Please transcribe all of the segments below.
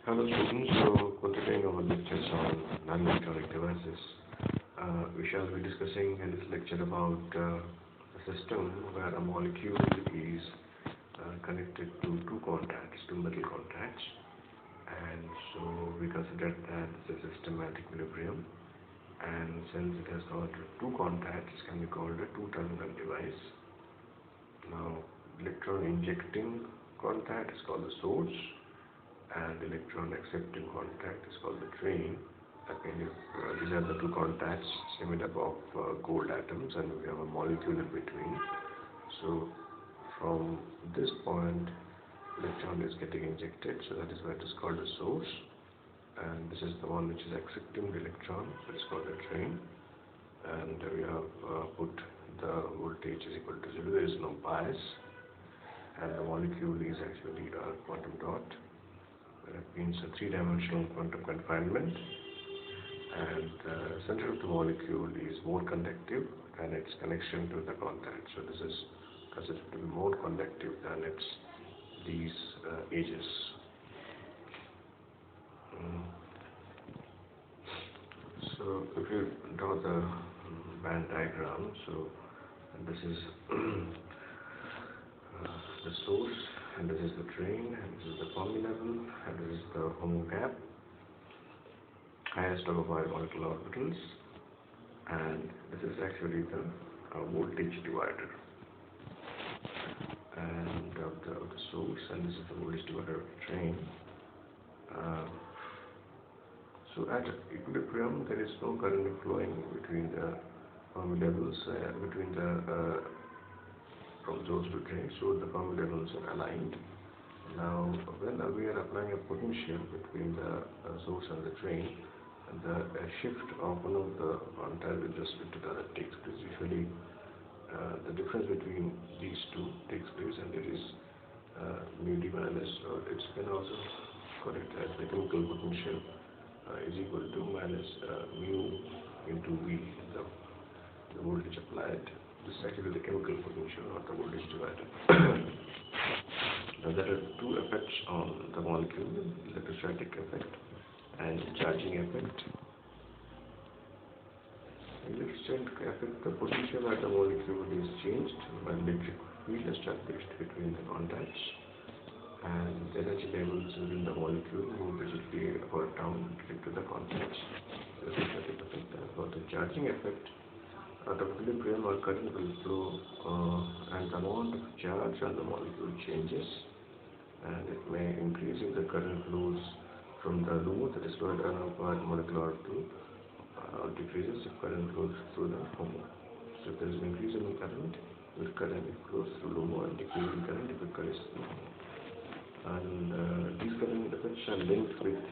Hello students, so continuing our lectures on non-electronic devices, we shall be discussing in this lecture about a system where a molecule is connected to two metal contacts, and so we consider that it's a system at equilibrium, and since it has got two contacts, it can be called a two-terminal device. Now, electron injecting contact is called the source, and electron accepting contact is called the drain. These are the two contacts made up of gold atoms, and we have a molecule in between. So from this point, electron is getting injected, so that is why it is called the source. And this is the one which is accepting the electron, so it is called the drain. And we have put the voltage is equal to 0. There is no bias, and the molecule is actually a quantum dot. That means a three-dimensional quantum confinement, and the center of the molecule is more conductive than its connection to the contact. So this is considered to be more conductive than these edges. So if you draw the band diagram, so this is the source, and this is the drain, and this is the Fermi level, and this is the HOMO gap, highest of the molecular orbitals, and this is actually the voltage divider and of the source, and this is the voltage divider of the drain. So at equilibrium, there is no current flowing between the Fermi levels, between the from source to drain, so the Fermi levels are aligned. Now, when we are applying a potential between the source and the drain, and the shift of one of the contacts with respect to the other takes place. Usually, the difference between these two takes place, and it is mu d minus, or it can also call it as the chemical potential is equal to minus mu into V, the voltage applied. This is actually the chemical potential, not the voltage divider. Now there are two effects on the molecule: electrostatic effect and charging effect. Electrostatic effect, the potential at the molecule is changed when electric field established between the contacts, and the energy levels within the molecule move basically up or down related to the contacts. Electrostatic effect. For the charging effect, at equilibrium, our current will flow, and the amount of charge on the molecule changes, and it may increase if the current flows from the LUMO, that is called unoccupied molecular orbital, or decreases if current flows through the HOMO. So if there is an increase in current, if current flows through LUMO, and decrease in current if it goes through HOMO. And these current effects are linked with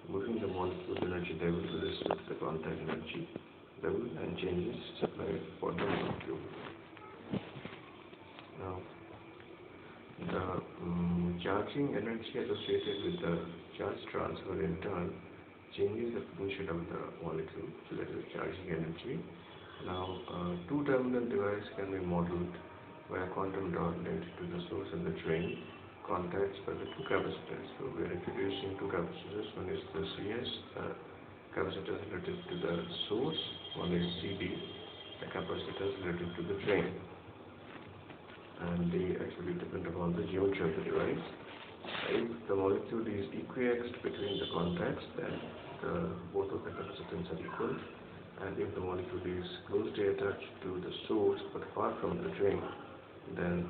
moving the molecule energy level with respect to the contact energy level and changes supplied for the molecule. Now, the charging energy associated with the charge transfer in turn changes the potential of the molecule, so that is charging energy. Now, two-terminal device can be modeled by a quantum dot linked to the source and the drain contacts by the two capacitors. So we are introducing two capacitors. One is the CS capacitor related to the source, one is CD, the capacitors related to the drain, and they actually depend upon the geometry of the device. If the molecule is equiaxed between the contacts, then both of the capacitance are equal, and if the molecule is closely attached to the source but far from the drain, then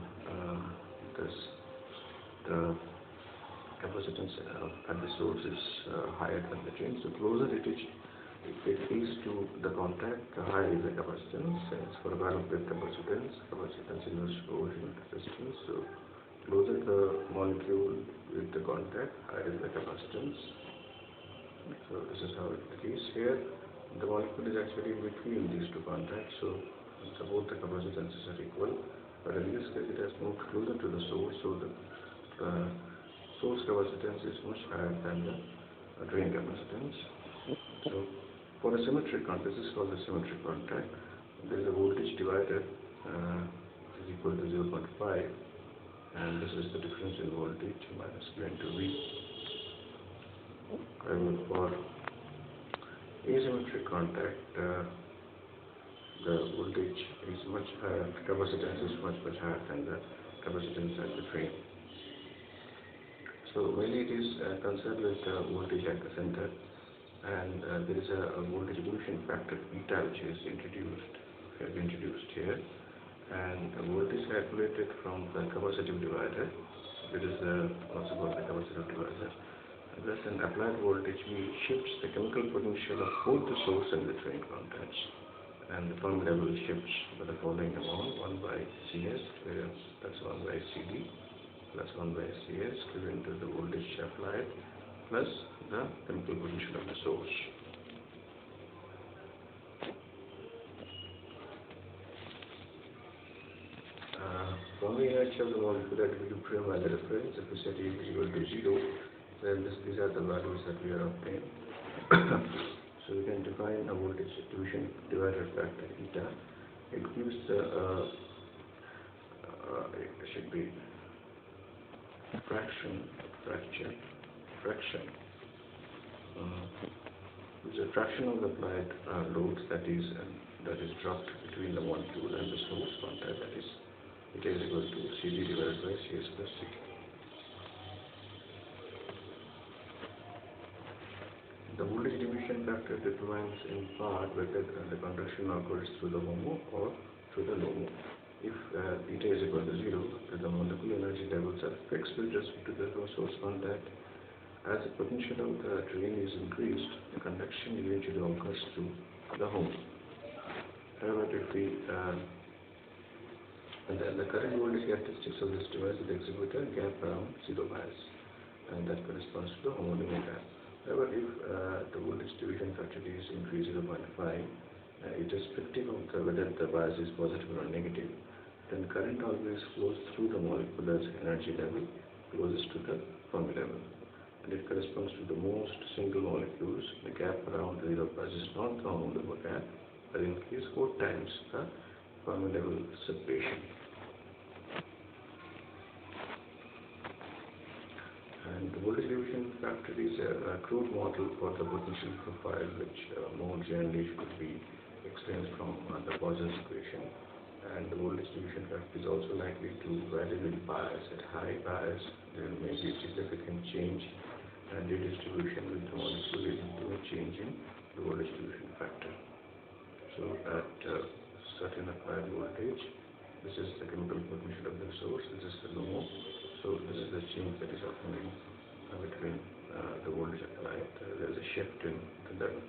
the capacitance at the source is higher than the drain. So closer it is to the contact, the higher is the capacitance. It's for a balance with capacitance inverse proportional resistance. So closer the molecule with the contact, higher is the capacitance. So this is how it is here. The molecule is actually in between these two contacts, so both the capacitances are equal. But in this case, it has moved closer to the source, so the source capacitance is much higher than the drain capacitance. So for a symmetric contact, this is called the symmetric contact. There is a voltage divider which is equal to 0.5, and this is the difference in voltage minus Q into V. for asymmetry contact, the voltage is much higher, capacitance is much higher than the capacitance at the drain. So mainly it is concerned with voltage at the center, and there is a voltage distribution factor beta which is introduced here, and the voltage calculated from the capacitive divider. It is also called the capacitive divider. Thus, an applied voltage V shifts the chemical potential of both the source and the drain contacts, and the Fermi level shifts by the following amount: 1 by Cs, where that's 1 by Cd plus 1 by Cs given to the voltage applied plus the chemical potential of the source. Fermi energy of the molecule at equilibrium as a reference. If we set E equal to 0, then these are the values that we are obtaining. So we can define a voltage distribution divided factor eta. It gives the it should be fraction, which is a fraction of the applied load that is dropped between the molecule and the source contact, that is it is equal to Cd divided by Cs plus C. The voltage distribution factor determines in part whether the conduction occurs through the HOMO or through the LOMO. If eta is equal to 0, then the molecular energy levels are fixed with respect to the source contact. As the potential of the drain is increased, the conduction eventually occurs through the HOMO. However, if we the current voltage characteristics of this device will exhibit a gap around 0 bias, and that corresponds to the HOMO limit gap. However, if the voltage distribution factor is increased 0.5, it is predictive of whether the bias is positive or negative. Then current always flows through the molecular energy level closest to the Fermi level, and it corresponds to the most single molecules. The gap around the 0 bias is not the HOMO limit gap, but increase 4 times the Fermi level separation. And the voltage distribution factor is a crude model for the potential profile, which more generally should be explained from the Poisson's equation. And the voltage distribution factor is also likely to vary with bias. At high bias, there may be significant change and redistribution with the molecule leading to a change in the voltage distribution factor. So at certain applied voltage, this is the chemical potential of the source, this is the LOMO. So this is the change that is happening between the voltage applied. There is a shift in the level.